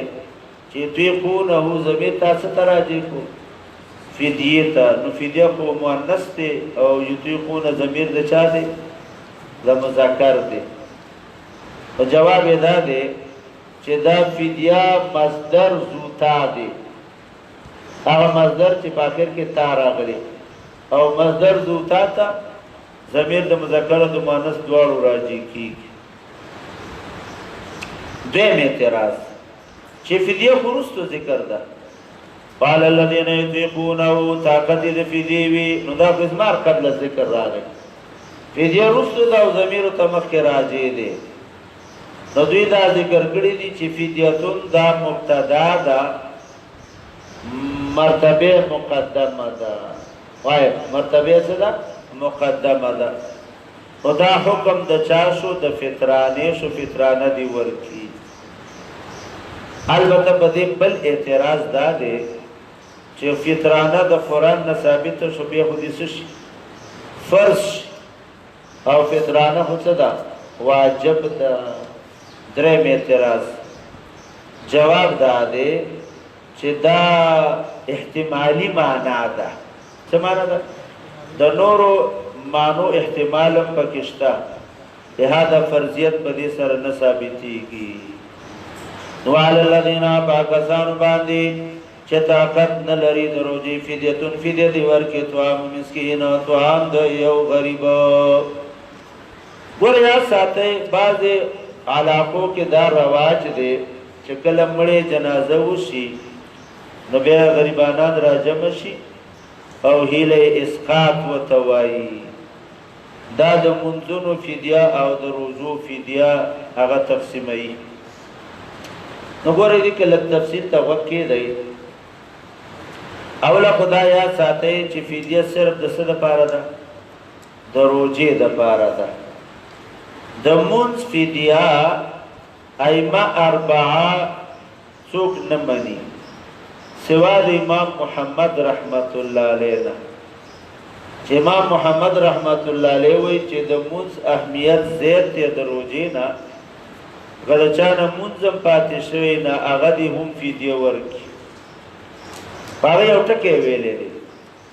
چې یطيقونه ضمیر تاسو ته راځي کو فدیه ته نو فدیه خو مؤنث دی او یطيقونه ضمیر د چا دی د مذکر دی. په جواب دا دی چې دا فدیه مصدر زوتا دی هغه مصدر چې په اخر کې تا راغلی او مصدر زوتا ته ضمیر د مذکر او د مؤنث دواړو راځي کیږي. دویم اعتراض چې فدیه خروستو ذکر ده قال الذين يطيقونه طاقت د فدیه وی نو دا بزمار قبل ذکر راغی فدیه رستو دا او ضمیر ته مخکې راځي دی. نو دوی دا ذکر کړی دي چې فدیتون دا مبتدا ده مرتبه مقدمه ده وای مرتبه څه ده مقدمه ده او دا حکم د چا شو د فطرانه شو فطرانه دی ورکی. البته په دې بل اعتراض دا دی چې فطرانه د قرآن نه ثابت شو په حدیث شي فرض او فطرانه هو څه ده واجب ده. دریم اعتراض جواب دا دی چې دا احتمالی معنا ده. څه معنا ده؟ د نورو مانو احتمال پکشتا لہذا فرضیت په دې سره نه ثابتېږي. نو علی الذین پاکستان باندې چې طاقت نه لري د روزي فدیتون فدیه دی ورکې طعام مسکین طعام د یو غریب. ګوریا ساته بعض علاقو کې دا رواج دی چې کله مړې جنازه وشي نو بیا غریبانان راجم شي او هیله اسقاط وتوای دا د منځونو فدیه او د روزو فدیه هغه تقسیمي. نو ګورې دې کله تفصیل ته وکې دی اوله خدایا ساتي چې فدیه صرف د څه لپاره ده د روزې لپاره ده. د منځ فدیه ائمه اربعه څوک نه مني سوا د امام محمد رحمت الله علیه. چې امام محمد رحمت الله علیه وی چې د منځ اهمیت زیات دی د روزې نه غلچانه منځم پاتې شوی نه هغه دی هم فدیه ورکي. هغه یو ټکی ویلې دی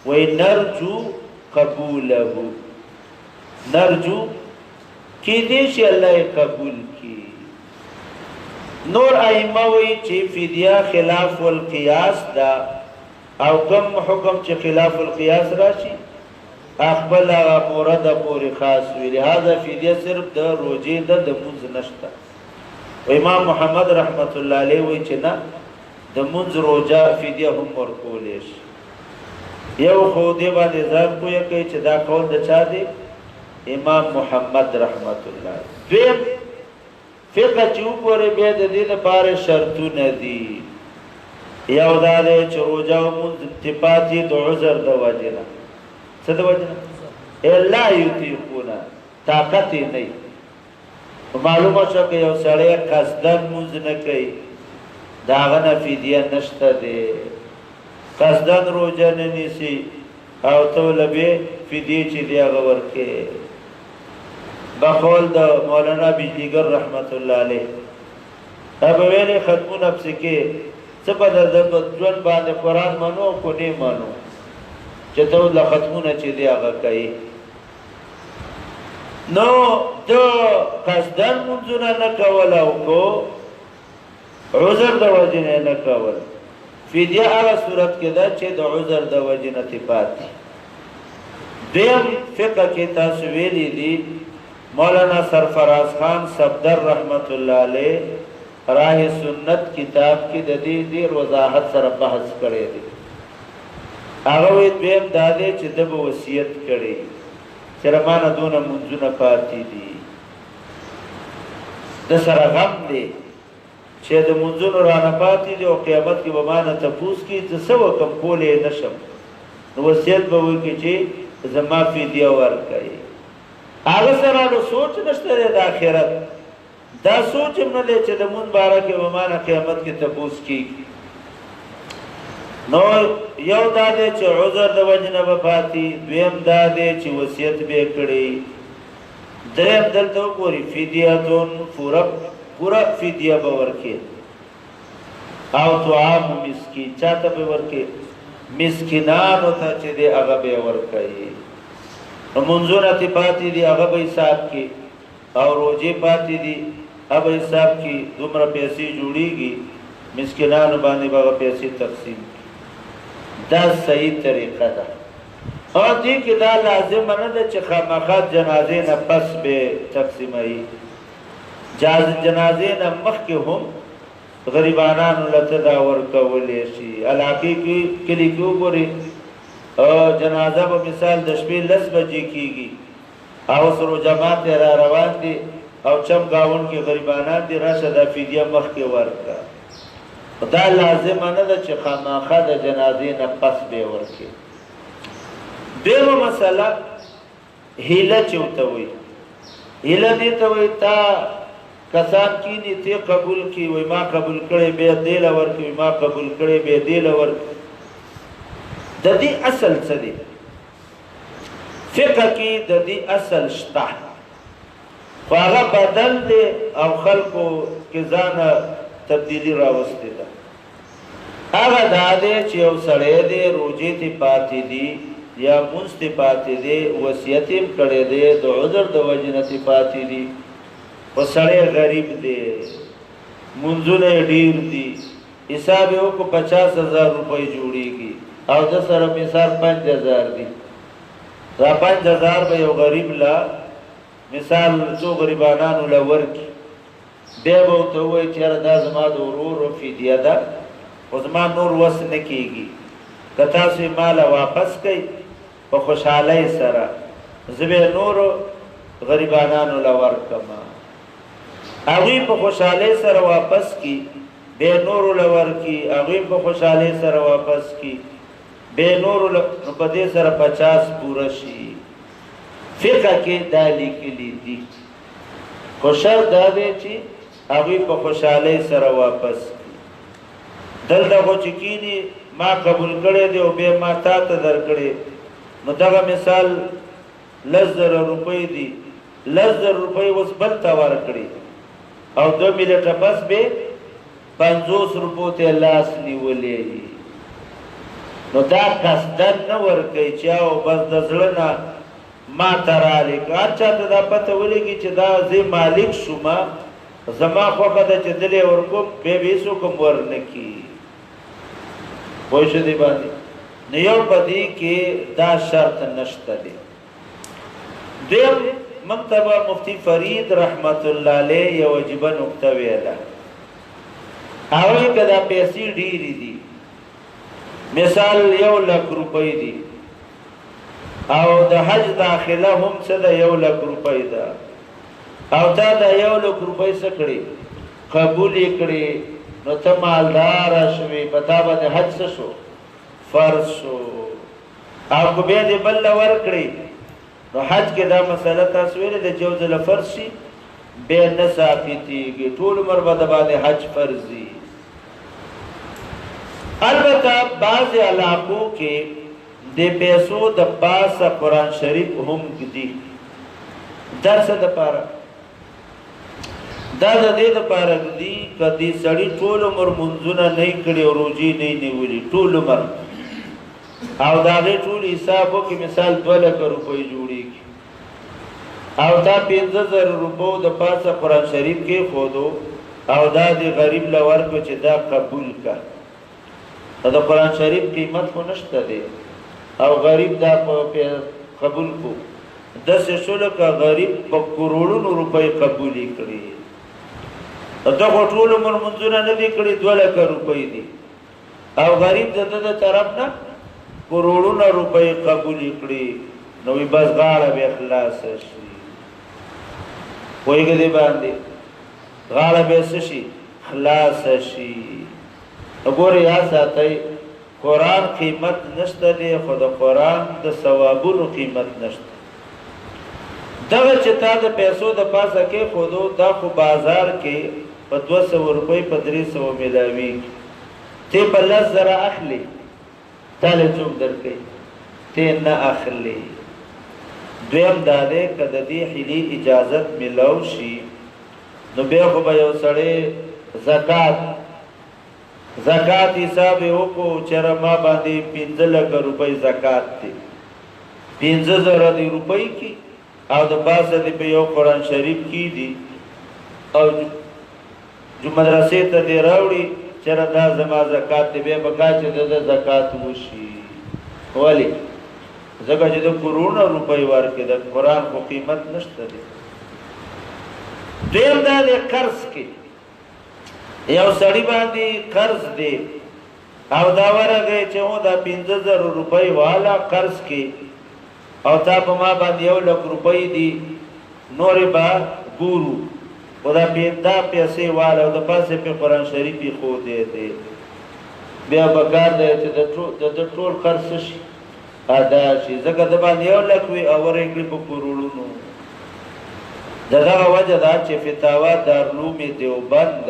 وی نرجو قبوله نرجو کی دې چې الله قبول کی. نور ائمه وی چې فدیه خلاف القياس دا او کوم حکم چې خلاف القياس راشي اقبل مورد پوری خاص وی لہذا فدیه صرف د روزې د منځ نشته. امام محمد رحمت الله علیه وی چې نه د منځ روزه فدیه هم ورکول شي. یو خو دې باندې ځان کوی کوي چې دا قول د چا دی امام محمد رحمت الله. دویم فقه چې وګوره بیا د دې لپاره شرطونه دي یو دا دی چې روزه مونږ اتفاقي د عذر د وجه نه څه د وجه نه الا یطیقونه طاقت نه معلومه شو که یو سړی قصدن مونږ نه کوي داغه نه فدیه نشته دی قصدن روزه نه نیسي او طلبه فدیه چې دی هغه ورکې. بقول د مولانا بجلیگر رحمت الله علیه ابو ویل ختمون افس کې څه په د ځوان باندې قران منو کو نه منو چې ته د ختمونه چې دی هغه کوي نو د قصدن منځونه نه کول او کو عذر د وجنه نه کول فدیه هغه صورت کې ده چې د عذر د وجنه تپات. دیم فقه کې تاسو ویلي دي مولانا سرفراز خان صفدر رحمت الله علیه راه سنت کتاب کې د دې وضاحت سره بحث کړی دی. هغه وی دویم دا دی چې د به وصیت کړي چې رمانه دونه منځونه پاتې دي د سره غم دی چې د منځونو رانه پاتې دي او قیامت کې به مانه تپوس کړي چې څه وکړم کولی نشم نو وصیت به وکړي چې زما فدیه ورکړئ هغه سره نو سوچ نشته دی د آخرت دا سوچ هم نه دی چې د مونږ باره کې به مانه قیامت کې تپوس کېږي نو یو دا دی چې عذر د وجې نه به پاتې دویم دا دی چې وصیت به یې کړی دریم دلته وګورئ فدیتون پوره فدیه به ورکړي او طعام مسکین چاته به ورکړي مسکینانو ته چې دی هغه به یې ورکوي نو منځونه ترې پاتې دي هغه به حساب کړي او روژې پاتې دي هغه به حساب کړي دومره پیسې جوړېږي مسکینانو باندې به هغه پیسې تقسیم کړي دا صحیح طریقه ده او دې کې دا لازم نه ده چې خامخا جنازې نه پس به تقسیموي جنازې نه مخکې هم غریبانانو لته دا ورکولی شي علاقې کې کلي کې وګورئ جنازه به مثال د شپې 10 بجې کېږي او سره جماعت را روان دي او چم گاون کې غریبانان دي راشه دا فدیه مخکې ورکړه دا لازم نه ده چې خامخا د جنازې نه پس به ورکړي دیمه مسله هیله چې ورته وایي هیله دې ته وایي تا کسان کینی تی قبول کی وی ما قبول کړي به دیل ورکړي ما قبول کړي به دیل ورکړي د دې اصل څه دی فقہ کې د دې اصل شته خو هغه بدل دی او خلکو کې ځان تبدیلی راوستي ده هغه دا دی چې یو سړی دی روجې ته پاتې دی یا مونځ ته پاتې دی وصیت یې کړی دی د عذر د وجې نه ته پاتې دی و سړی غریب دی منځونه ډیر دي حساب یې وکړو 50,000 روپۍ جوړېږي او د سره مثال 5,000 دي دا 5,000 به یو غریب لا مثال څو غریبانانو له ورکړي بیا به ورته ووایي چې یاره دا زما د ورورو فدیه ده خو زما نور وس نه کېږي که تاسو یې ماله واپس کوئ په خوشحالۍ سره زه به یې نورو غریبانانو له ورکړم هغوی په خوشحالۍ سره واپس کی بیا نورو له ورکړي هغوی په خوشحالۍ سره واپس کی بیا نورو نو په دې سره 50 پوره شي فقه کې دا لیکلي دي خو شرط دا دی چې هغوی په خوشحالۍ سره واپس کی دلته خو چې کیني ما قبول کړی دی او بیا ما تا ته درکړی نو دغه مثال 10,000 روپۍ دي 10,000 روپۍ اوس بل ته ورکړي او 2 منټه پس به 50 روپو ته لاس نیولې نو دا قصدن نه ورکوي چې او بس د زړه نه ما ترالی کار چاته دا پته ولګي چې دا زه مالک شوم زما خوښه ده چې دلې ورکوم به هیڅوک ورنکي پوه شو دی باندې نو یو په دې کې دا شرط نشته دی دیم مکتبه مفتی فرید رحمت الله علیه یو واجب نقطه ویله هغه کدا پیسې ډېری دي مثال 1,00,000 روپۍ دي او د حج داخله هم څه د 1,00,000 روپۍ ده او تا د 1,00,000 روپۍ څه کړي قبول یې کړي نو ته مالدار شوې په تا باندې حج څه شو فرض شو او کو به دې بل ورکړي نو حج کې دا مسله تاسو ویلې د جوز الفرض شي به نه ثابتېږي ټول عمر به باندې حج فرضي البته بعض علاقو کې د پیسو د پاسه قرآن شریف هم دي درس د پاره دا د دې د پاره دي کدي سړی ټول عمر منځونه نه کړي او روزي نه نیولي ټول عمر او دا دې ټول حساب وکي مثال 2,00,000 روپۍ جوړيږي او دا 15,000 روپو د پاسه قرآن شریف کې خودو او دا د غریب لور کو چې دا قبول کا دا قرآن شریف قیمت خو نشته دی او غریب دا قبول کو 10,000 کا غریب په کروڑونو روپۍ قبول کړي دا ټول عمر منځونه نه دي کړي 2,00,000 روپۍ دي او غریب د طرف نه کروڑونه روپۍ قبول کړي نو بس غاړه به خلاص شي وایګه دی باندې غاړه به شي خلاص شي وګوره یا ساتي قرآن قیمت نشته دی خو د قرآن د ثوابونو قیمت نشته دغه چې تا د پیسو د پاسه کې خودو دا خو بازار کې په 200 روپۍ په 300 ملاوي ته په 10,000 اخلي تاله څوک درکې ته نه اخلي دویم دا ده کده دی حلی اجازت ملو شي نو بیا خو به یو سړی زکات حساب وکړو چېر ما باندې 15 لک روپۍ زکات دی 15,000 روپۍ کی او د پاسه دی په یو قرآن شریف کی دی او جو مدرسې ته دی راوړي چېر دا زما زکات دی بیا بکا چې د زکات وشي ولی زکه چې د کروڑونه روپۍ ورکې د قرآن خو قیمت نشته دی دویم دا دی قرض کې یو سړی باندې قرض دی او دا ورغی چې و دا 15,000 روپۍ والا قرض کې او تا په ما باندې 1 لک روپۍ دی نورې با ګورو و دا پیسې والا او د پاسه په قرآن شریفي خو دی بیا بکار دی چې د ټول قرض شي ادا شي ځکه د باندې 1 لک وي او ورېږي په کروڑونو دغه وجه دا چې فتاوا دارالعلوم دیوبند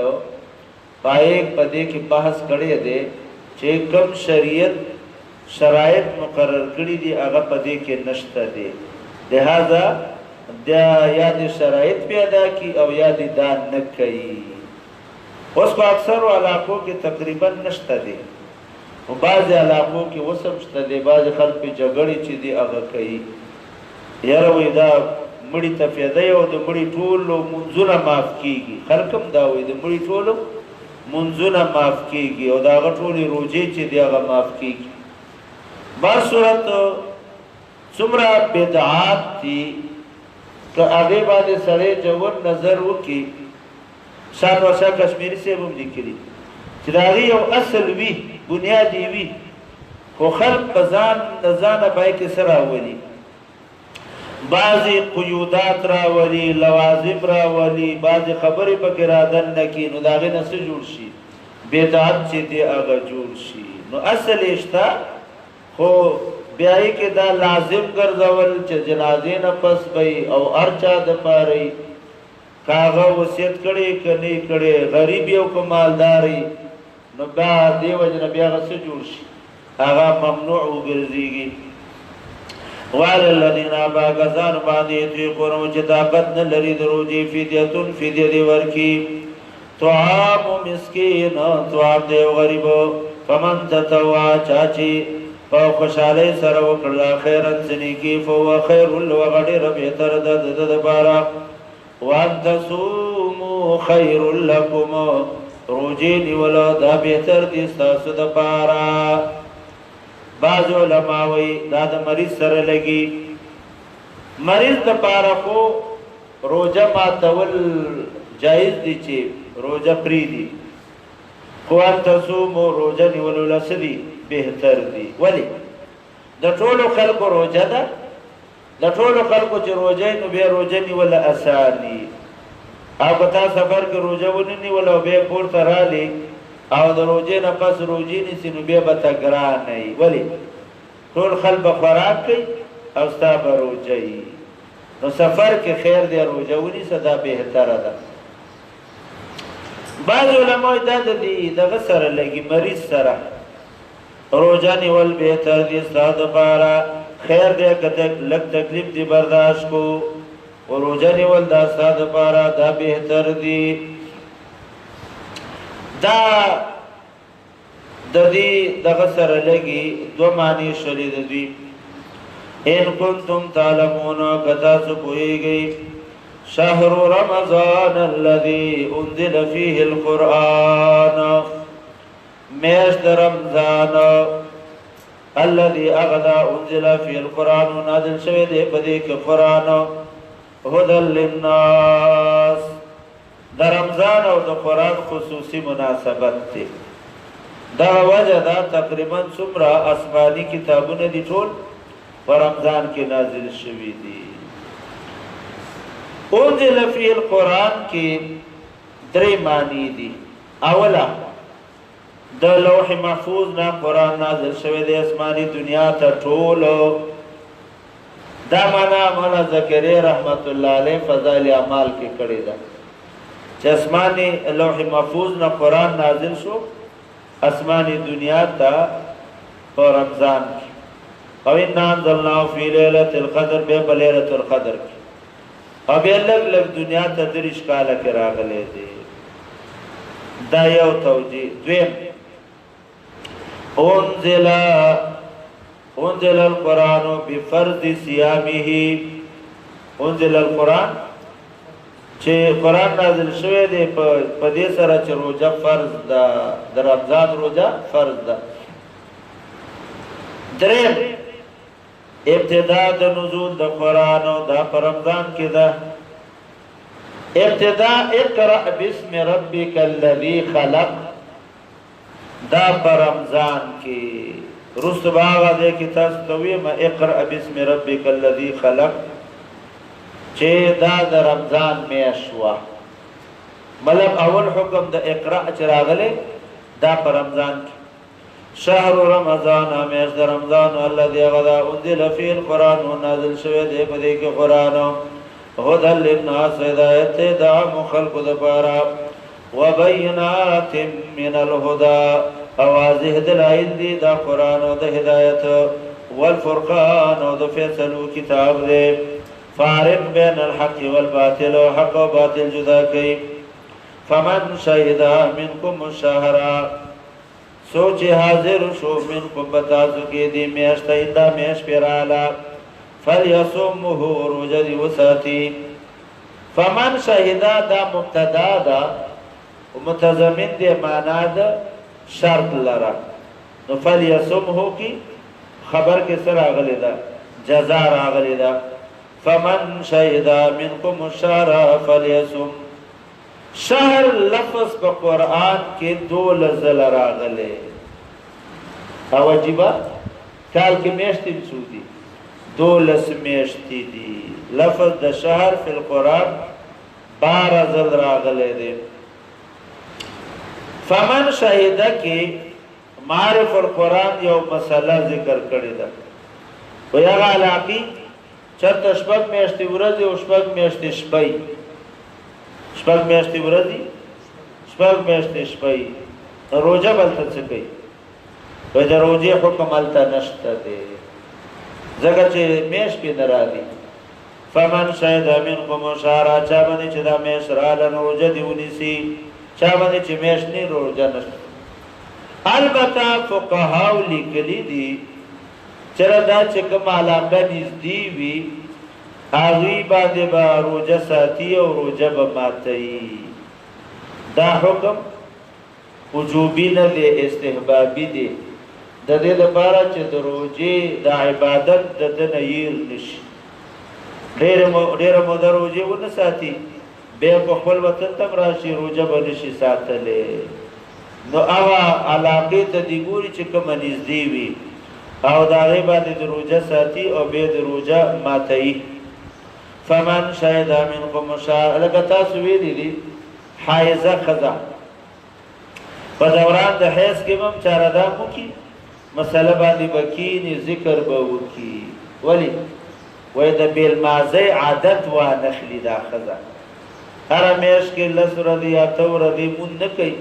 پایک پدې کې بحث کړی دی چې کوم شرایط مقرر کړی دي هغه پدې کې نشته دي لہذا دا یاد شرایط پیدا کی او یاد دان نه کوي اوس په اکثر علاقو کې تقریبا نشته دي او بعض علاقو کې وسم شته دي بعض خلک په جګړې چې دي هغه کوي یاره وې دا مړی ته پیدا یو د مړی ټولو منځونه معاف کیږي خلکم دا وې د مړی ټولو منځونه معاف کیږي او دا غټولې روزي چې دی هغه معاف کیږي با صورت څومره بدعات دي که هغه باندې سړی جوړ نظر وکي شان وشا کشمیری سے هم لیکلي چې دا یو اصل وی بنیادی وی خو خلق بزان نزانه پای کې سره ولي بعضی قیودات راولی لوازم راولی بعضی خبری پا کرادن نکی نو داغی نسو جوڑ شی بیدعات چی دی آغا جوڑ شی نو اصل اشتا خو بیائی که دا لازم گرزول چه جنازی نفس بی او ارچا دپاری کاغا وسیعت کڑی کنی کڑی غریبی او کمالداری نو بیا دیو جنبی آغا سو جوڑ شی آغا ممنوع و گرزیگی وعلى الذين باغزان باندې يقولون چې طاقت نه لري دروځي فدیه دی ورکی طعام مسکین طعام دی غریب فمن تطوع چاچی او خوشاله سره وکړه خیرت سنی کی فهو خير وغدر بهتر د بارا وان تصوموا خير لكم روجين ولا دا بهتر دي تاسو د بارا بعض علماء وی دا د مریض سره لګي مریض د پاره خو روزه ماتول جایز دي چې روزه پری دي خو تاسو مو روزه نیول لسدي بهتر دي ولی د ټولو خلکو روزه ده د ټولو خلکو چې روزه نو به روزه نیول اساني او پتا سفر کې روزه ونی ولا به پور ترالی او د روزې نه پس روزې نیسي نو بیا به ته ګران نه وي ولې ټول خلک به خوراک کوي او ستا به روزه وي نو سفر کې خیر دی روزه ونیسه دا بهتره ده بعض علماء دا د دغه سره لګي مریض سره روزه نیول بهتر دي ستا دپاره خیر دی که لږ تکلیف دي برداشت کو و روزه نیول دا ستا دپاره دا بهتر دي دا د دې دغه سره لګي دو معنی شری د دې ان کنتم تعلمون کتا سو پويږي شهر رمضان الذي انزل فيه القرآن میاشت رمضان الذي اغدا انزل فيه القرآن نازل شوی دی په دې کې قرآن هدى للناس د رمضان او د قرآن خصوصي مناسبت دی دا وجه دا تقریبا څومره آسماني کتابونه دي ټول په رمضان کې نازل شوي دي. انزل فی القرآن کې درې معنی دي. اوله د لوح محفوظ نه قرآن نازل شوی دی آسماني دنیا ته ټول. دا معنا مولانا زکریا رحمت الله علیه فضائل اعمال کې کړی ده چې آسماني لوح محفوظ نه قرآن نازل شو آسماني دنیا ته په رمضان کې. او انا انزلناه فی لیلة القدر به لیلة القدر کې او بیا لږ لږ دنیا ته دریش کاله کې راغلی دی. دا یو توجیه. دویم انزل القرآن بفرض صيامه. انزل القرآن چې قرآن نازل شوی دی په دې سره چې روزه فرض ده، د رمضان روزه فرض ده. دریم ابتدا د نزول د قرآن او دا په رمضان کې ده. ابتدا اقرأ باسم ربک الذی خلق دا په رمضان کې. رست باغ دې کې تاسو ته ویم اقرأ باسم ربک الذی خلق چې دا د رمضان میاشت وه. مطلب اول حکم د اقرأ چې راغلی دا په رمضان کې. شهر رمضان میاشت د رمضان الذي غدا انزل فيه القرآن نازل شوی دی په دې کې قرآن هدى للناس هدایت د عام خلقو دپاره وبینات من الهدى او واضح دلایل دي دا قرآن او د هدایت والفرقان او د فیصلو کتاب دی. فارق بین الحق والباطل او حق او باطل جدا کوي. فمن شهد منکم الشهر سوچ حاضر شو منکم بتاسو کې دی میاشت دا میاشت پیراله فلیصمه روزه دی وساتي. فمن شهد دا مبتدا دا متضمن دی معنا دا شرط لرا. نو فلیصمه کی خبر کې سره راغلی دا جزا راغلی دا. فمن شهد منکم الشهر فلیصم. شهر لفظ په قرآن کې 12 ځله راغلی. او عجیبه کال کې میاشتې څو دي؟ 12 میاشتې دي. لفظ د شهر فی القرآن 12 ځل راغلی دی. فمن شهده کې معرف القرآن یو مسله ذکر کړې ده. وی هغه علاقې چرته شپږ میاشتې ورځې او شپږ میاشتې شپې. شپږ میاشتې ورځې شپږ میاشتې شپې. روزه بلته څه کوي؟ وی د روزې حکم هلته نشته دی ځکه چې میاشت پې نه راځي. فمن شهد منکم الشهر چا باندې چې دا میاشت راغله نو روزه دې ونیسي. چا باندې چې میاشت نه روزه نشته. البته فقهاو لیکلي دي چېرې دا چې کوم علاقه نږدې وي هغوی باندې به روزه ساتي او روزه به ماتوي. دا حکم وجوبي نه دی، استحبابي دی. د دې لپاره چې د روزې د عبادت د ده نه هیر نشي. ډېره موده روزې ونه ساتي بیا په خپل وطن ته هم راشي روزه به نشي ساتلی. نو هغه علاقې ته دې ګوري چې کومه نږدې وي او د هغې باندې د روزه ساتي او بیا د روزه ماتوي. فمن شهد منکم الشهر لکه تاسو ویلي دي حایضه ښځه په دوران د حیض کې به هم چاره دام وکړي مسله باندې به کښېني ذکر به وکړي. ولې؟ وایي د بېلمازۍ عادت وانخلي دا ښځه. هره میاشت کې 10 ورځې یا 8 ورځې مونځ نه کوي.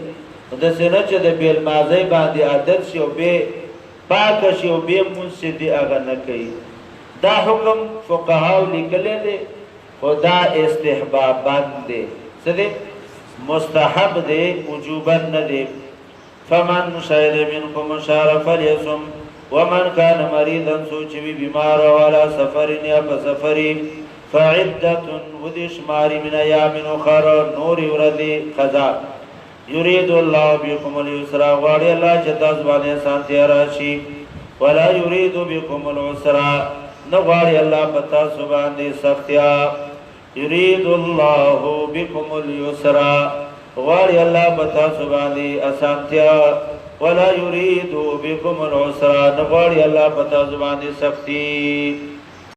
نو داسې نه چې د بېلمازۍ باندې عادت شي او بیا پاکه شي او بیا مونځ چې دی هغه نه کوي. دا حکم فقهاو لیکلی دی خو دا استحباباً دی. څه دی؟ مستحب دی، وجوباً نه دی. فمن شهد منکم الشهر فلیصم ومن کان مریضا څوک چې وي بیمار او علی سفر یا په سفر فعدة ودې شماري من ایام اخر نورې ورځې قضا. یرید الله بكم اليسر غواړي الله چې تاسو باندې اسانتیا راشي. ولا یرید بكم العسر نه غواړي الله په تاسو باندې سختیا. یرید الله بكم اليسر غواړي الله په تاسو باندې اسانتیا. वला युरीदु बिकुम अल-उसरा, नगवाड़ी अल्लाह पता जुबानी सख्ती।